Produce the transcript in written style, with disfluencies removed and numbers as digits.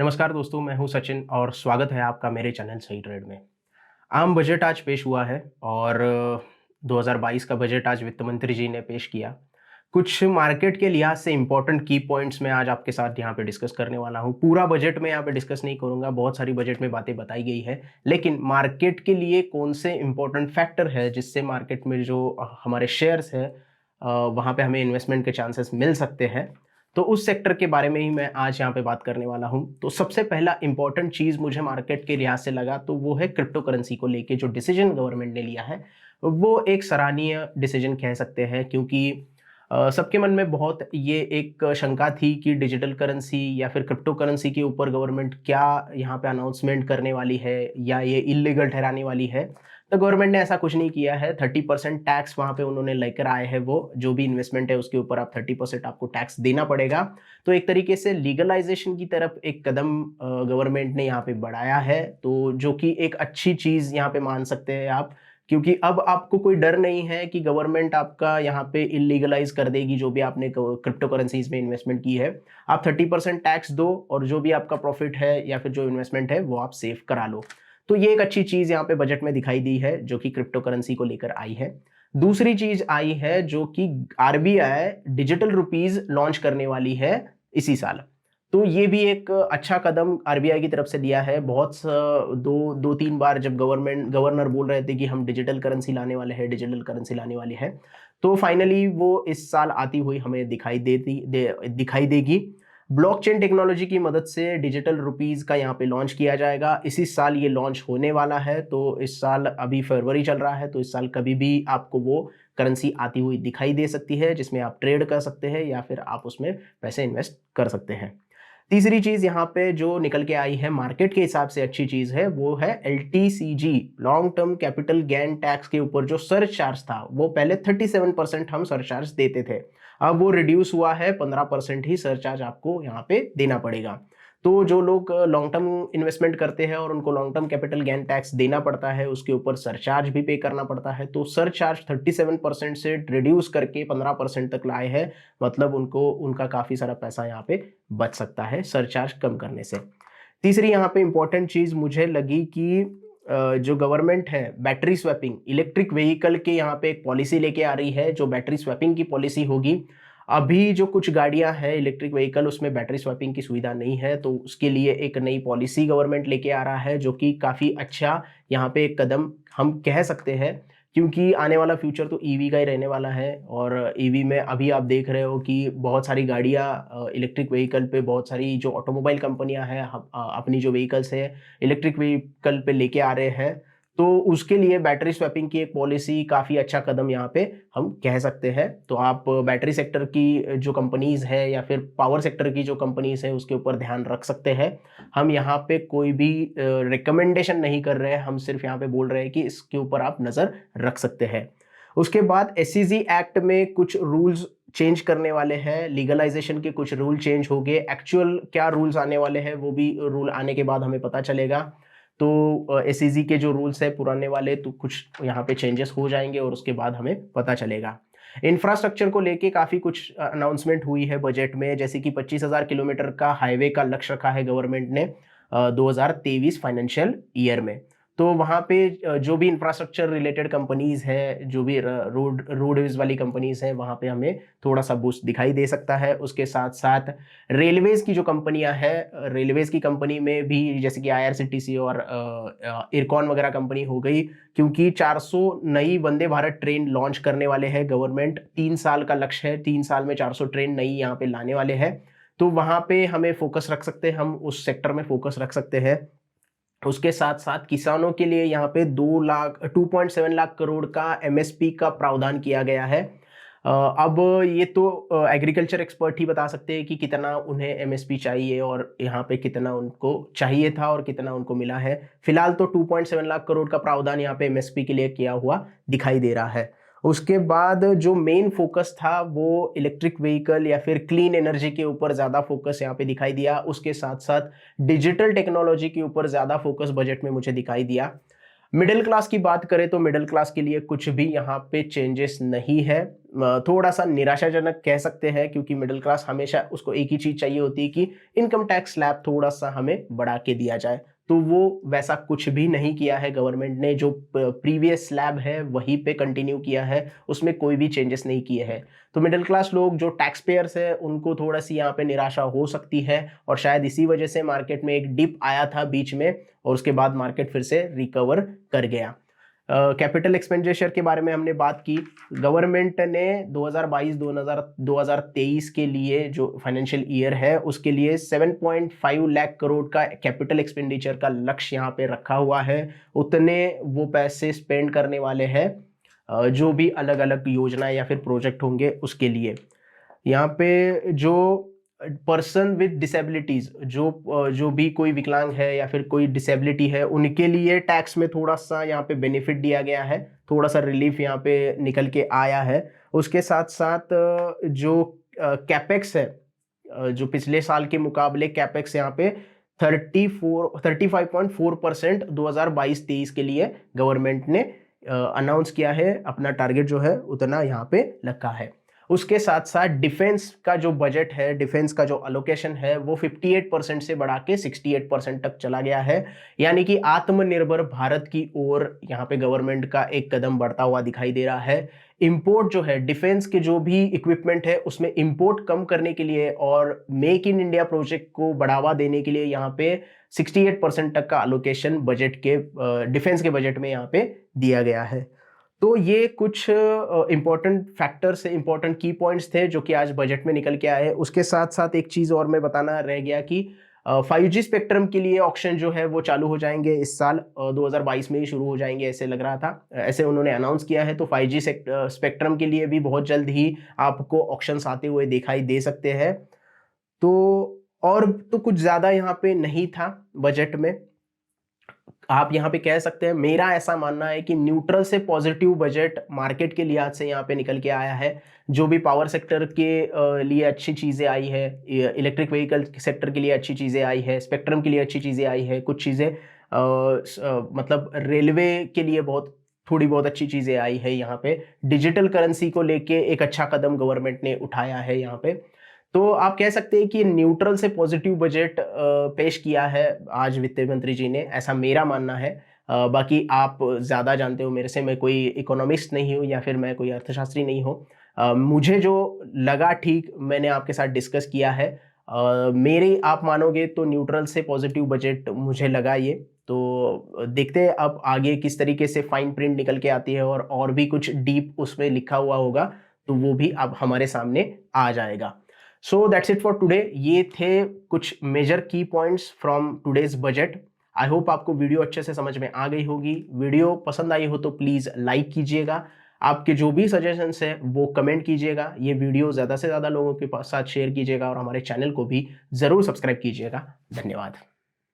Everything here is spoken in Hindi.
नमस्कार दोस्तों, मैं हूं सचिन और स्वागत है आपका मेरे चैनल सही ट्रेड में। आम बजट आज पेश हुआ है और 2022 का बजट आज वित्त मंत्री जी ने पेश किया। कुछ मार्केट के लिहाज से इंपॉर्टेंट की पॉइंट्स मैं आज आपके साथ यहाँ पे डिस्कस करने वाला हूँ। पूरा बजट में यहाँ पे डिस्कस नहीं करूँगा, बहुत सारी बजट में बातें बताई गई है, लेकिन मार्केट के लिए कौन से इंपॉर्टेंट फैक्टर है जिससे मार्केट में जो हमारे शेयर्स है वहाँ पे हमें इन्वेस्टमेंट के चांसेस मिल सकते हैं, तो उस सेक्टर के बारे में ही मैं आज यहाँ पे बात करने वाला हूँ। तो सबसे पहला इंपॉर्टेंट चीज़ मुझे मार्केट के लिहाज से लगा तो वो है क्रिप्टो करेंसी को लेके जो डिसीजन गवर्नमेंट ने लिया है, वो एक सराहनीय डिसीजन कह सकते हैं, क्योंकि सबके मन में बहुत ये एक शंका थी कि डिजिटल करेंसी या फिर क्रिप्टो करेंसी के ऊपर गवर्नमेंट क्या यहाँ पे अनाउंसमेंट करने वाली है या ये इलीगल ठहराने वाली है। तो गवर्नमेंट ने ऐसा कुछ नहीं किया है। 30% टैक्स वहाँ पे उन्होंने लेकर आए हैं, वो जो भी इन्वेस्टमेंट है उसके ऊपर आप 30% आपको टैक्स देना पड़ेगा। तो एक तरीके से लीगलाइजेशन की तरफ एक कदम गवर्नमेंट ने यहाँ पे बढ़ाया है, तो जो कि एक अच्छी चीज़ यहाँ पे मान सकते हैं आप, क्योंकि अब आपको कोई डर नहीं है कि गवर्नमेंट आपका यहाँ पे इलीगलाइज कर देगी जो भी आपने क्रिप्टो करेंसीज में इन्वेस्टमेंट की है। आप 30% टैक्स दो और जो भी आपका प्रॉफिट है या फिर जो इन्वेस्टमेंट है वो आप सेव करा लो। तो ये एक अच्छी चीज यहाँ पे बजट में दिखाई दी है जो कि क्रिप्टो करेंसी को लेकर आई है। दूसरी चीज आई है जो कि आरबीआई डिजिटल रुपीज लॉन्च करने वाली है इसी साल। तो ये भी एक अच्छा कदम आरबीआई की तरफ से लिया है। दो तीन बार जब गवर्नर बोल रहे थे कि हम डिजिटल करेंसी लाने वाले हैं, डिजिटल करेंसी लाने वाले हैं, तो फाइनली वो इस साल आती हुई हमें दिखाई देगी। ब्लॉकचेन टेक्नोलॉजी की मदद से डिजिटल रुपीस का यहाँ पे लॉन्च किया जाएगा। इसी साल ये लॉन्च होने वाला है, तो इस साल अभी फरवरी चल रहा है, तो इस साल कभी भी आपको वो करेंसी आती हुई दिखाई दे सकती है जिसमें आप ट्रेड कर सकते हैं या फिर आप उसमें पैसे इन्वेस्ट कर सकते हैं। तीसरी चीज यहाँ पे जो निकल के आई है मार्केट के हिसाब से अच्छी चीज है, वो है LTCG, long term capital gain tax के ऊपर जो सरचार्ज था, वो पहले 37% हम सरचार्ज देते थे, अब वो रिड्यूस हुआ है, 15% ही सरचार्ज आपको यहाँ पे देना पड़ेगा। तो जो लोग लॉन्ग टर्म इन्वेस्टमेंट करते हैं और उनको long term capital gain tax देना पड़ता है, उसके ऊपर सरचार्ज भी पे करना पड़ता है, तो सरचार्ज 37% से रिड्यूस करके 15% तक लाए हैं। मतलब उनको उनका काफी सारा पैसा यहाँ पे बच सकता है सरचार्ज कम करने से। तीसरी यहाँ पे इंपॉर्टेंट चीज मुझे लगी कि जो गवर्नमेंट है बैटरी स्वैपिंग इलेक्ट्रिक व्हीकल के यहाँ पे एक पॉलिसी लेके आ रही है, जो बैटरी स्वैपिंग की पॉलिसी होगी। अभी जो कुछ गाड़ियां हैं इलेक्ट्रिक व्हीकल, उसमें बैटरी स्वैपिंग की सुविधा नहीं है, तो उसके लिए एक नई पॉलिसी गवर्नमेंट लेके आ रहा है, जो कि काफ़ी अच्छा यहाँ पे एक कदम हम कह सकते हैं, क्योंकि आने वाला फ्यूचर तो ईवी का ही रहने वाला है। और ईवी में अभी आप देख रहे हो कि बहुत सारी गाड़ियाँ इलेक्ट्रिक व्हीकल पे, बहुत सारी जो ऑटोमोबाइल कंपनियां हैं अपनी जो व्हीकल्स है इलेक्ट्रिक व्हीकल पे लेके आ रहे हैं, तो उसके लिए बैटरी स्वैपिंग की एक पॉलिसी काफ़ी अच्छा कदम यहाँ पे हम कह सकते हैं। तो आप बैटरी सेक्टर की जो कंपनीज है या फिर पावर सेक्टर की जो कंपनीज है उसके ऊपर ध्यान रख सकते हैं। हम यहाँ पे कोई भी रिकमेंडेशन नहीं कर रहे हैं, हम सिर्फ यहाँ पे बोल रहे हैं कि इसके ऊपर आप नज़र रख सकते हैं। उसके बाद SEZ एक्ट में कुछ रूल्स चेंज करने वाले हैं, लीगलाइजेशन के कुछ रूल चेंज हो गए। एक्चुअल क्या रूल्स आने वाले हैं वो भी रूल आने के बाद हमें पता चलेगा। तो SEZ के जो रूल्स है पुराने वाले, तो कुछ यहाँ पे चेंजेस हो जाएंगे और उसके बाद हमें पता चलेगा। इंफ्रास्ट्रक्चर को लेके काफ़ी कुछ अनाउंसमेंट हुई है बजट में, जैसे कि 25,000 किलोमीटर का हाईवे का लक्ष्य रखा है गवर्नमेंट ने 2023 फाइनेंशियल ईयर में। तो वहाँ पे जो भी इंफ्रास्ट्रक्चर रिलेटेड कंपनीज है, जो भी रोडवेज वाली कंपनीज है, वहाँ पे हमें थोड़ा सा बूस्ट दिखाई दे सकता है। उसके साथ साथ रेलवेज की जो कंपनियां हैं, रेलवेज की कंपनी में भी जैसे कि IRCTC और इरकॉन वगैरह कंपनी हो गई, क्योंकि 400 नई वंदे भारत ट्रेन लॉन्च करने वाले हैं गवर्नमेंट। 3 साल का लक्ष्य है, 3 साल में 400 ट्रेन नई यहाँ पे लाने वाले हैं, तो वहाँ पे हमें फोकस रख सकते हैं, हम उस सेक्टर में फोकस रख सकते हैं। उसके साथ साथ किसानों के लिए यहाँ पे 2.7 लाख करोड़ का MSP का प्रावधान किया गया है। अब ये तो एग्रीकल्चर एक्सपर्ट ही बता सकते हैं कि कितना उन्हें MSP चाहिए और यहाँ पे कितना उनको चाहिए था और कितना उनको मिला है। फिलहाल तो 2.7 लाख करोड़ का प्रावधान यहाँ पे MSP के लिए किया हुआ दिखाई दे रहा है। उसके बाद जो मेन फोकस था वो इलेक्ट्रिक व्हीकल या फिर क्लीन एनर्जी के ऊपर ज़्यादा फोकस यहाँ पे दिखाई दिया। उसके साथ साथ डिजिटल टेक्नोलॉजी के ऊपर ज़्यादा फोकस बजट में मुझे दिखाई दिया। मिडिल क्लास की बात करें तो मिडिल क्लास के लिए कुछ भी यहाँ पे चेंजेस नहीं है। थोड़ा सा निराशाजनक कह सकते हैं, क्योंकि मिडिल क्लास हमेशा उसको एक ही चीज चाहिए होती है कि इनकम टैक्स स्लैब थोड़ा सा हमें बढ़ा के दिया जाए, तो वो वैसा कुछ भी नहीं किया है गवर्नमेंट ने। जो प्रीवियस स्लैब है वहीं पे कंटिन्यू किया है, उसमें कोई भी चेंजेस नहीं किए हैं। तो मिडिल क्लास लोग जो टैक्स पेयर्स है उनको थोड़ा सी यहाँ पे निराशा हो सकती है, और शायद इसी वजह से मार्केट में एक डिप आया था बीच में, और उसके बाद मार्केट फिर से रिकवर कर गया। कैपिटल एक्सपेंडिचर के बारे में हमने बात की। गवर्नमेंट ने 2022-2023 के लिए जो फाइनेंशियल ईयर है उसके लिए 7.5 लाख करोड़ का कैपिटल एक्सपेंडिचर का लक्ष्य यहाँ पे रखा हुआ है। उतने वो पैसे स्पेंड करने वाले हैं जो भी अलग अलग योजनाएं या फिर प्रोजेक्ट होंगे उसके लिए। यहाँ पे जो पर्सन विद डिसेबिलिटीज, जो भी कोई विकलांग है या फिर कोई डिसेबिलिटी है, उनके लिए टैक्स में थोड़ा सा यहाँ पे बेनिफिट दिया गया है, थोड़ा सा रिलीफ यहाँ पे निकल के आया है। उसके साथ साथ जो कैपेक्स है, जो पिछले साल के मुकाबले कैपेक्स यहाँ पे 35.4% 2022-23 के लिए गवर्नमेंट ने अनाउंस किया है। अपना टारगेट जो है उतना यहाँ पे रखा है। उसके साथ साथ डिफेंस का जो बजट है, डिफेंस का जो अलोकेशन है, वो 58% से बढ़ा के 68% तक चला गया है। यानी कि आत्मनिर्भर भारत की ओर यहाँ पे गवर्नमेंट का एक कदम बढ़ता हुआ दिखाई दे रहा है। इंपोर्ट जो है, डिफेंस के जो भी इक्विपमेंट है उसमें इंपोर्ट कम करने के लिए और मेक इन इंडिया प्रोजेक्ट को बढ़ावा देने के लिए यहाँ पे 68% तक का अलोकेशन बजट के डिफेंस के बजट में यहाँ पे दिया गया है। तो ये कुछ इंपॉर्टेंट फैक्टर्स, इंपॉर्टेंट की पॉइंट्स थे जो कि आज बजट में निकल के आए। उसके साथ साथ एक चीज़ और मैं बताना रह गया कि 5G स्पेक्ट्रम के लिए ऑक्शन जो है वो चालू हो जाएंगे इस साल, 2022 में ही शुरू हो जाएंगे ऐसे लग रहा था, ऐसे उन्होंने अनाउंस किया है। तो 5G स्पेक्ट्रम के लिए भी बहुत जल्द ही आपको ऑक्शंस आते हुए दिखाई दे सकते हैं। तो और तो कुछ ज़्यादा यहाँ पे नहीं था बजट में। आप यहाँ पे कह सकते हैं, मेरा ऐसा मानना है कि न्यूट्रल से पॉजिटिव बजट मार्केट के लिहाज से यहाँ पे निकल के आया है। जो भी पावर सेक्टर के लिए अच्छी चीज़ें आई है, इलेक्ट्रिक व्हीकल सेक्टर के लिए अच्छी चीज़ें आई है, स्पेक्ट्रम के लिए अच्छी चीज़ें आई है, कुछ चीज़ें मतलब रेलवे के लिए बहुत थोड़ी बहुत अच्छी चीज़ें आई है। यहाँ पे डिजिटल करेंसी को लेके एक अच्छा कदम गवर्नमेंट ने उठाया है यहाँ पे। तो आप कह सकते हैं कि न्यूट्रल से पॉजिटिव बजट पेश किया है आज वित्त मंत्री जी ने, ऐसा मेरा मानना है। बाकी आप ज़्यादा जानते हो मेरे से, मैं कोई इकोनॉमिस्ट नहीं हूँ या फिर मैं कोई अर्थशास्त्री नहीं हूँ। मुझे जो लगा ठीक मैंने आपके साथ डिस्कस किया है। मेरे आप मानोगे तो न्यूट्रल से पॉजिटिव बजट मुझे लगा ये। तो देखते हैं अब आगे किस तरीके से फाइन प्रिंट निकल के आती है, और भी कुछ डीप उसमें लिखा हुआ होगा तो वो भी अब हमारे सामने आ जाएगा। So that's it for today. ये थे कुछ मेजर की points from today's budget. I hope आपको वीडियो अच्छे से समझ में आ गई होगी। वीडियो पसंद आई हो तो प्लीज़ लाइक कीजिएगा। आपके जो भी सजेशंस है वो कमेंट कीजिएगा। ये वीडियो ज़्यादा से ज़्यादा लोगों के साथ शेयर कीजिएगा और हमारे चैनल को भी ज़रूर सब्सक्राइब कीजिएगा। धन्यवाद।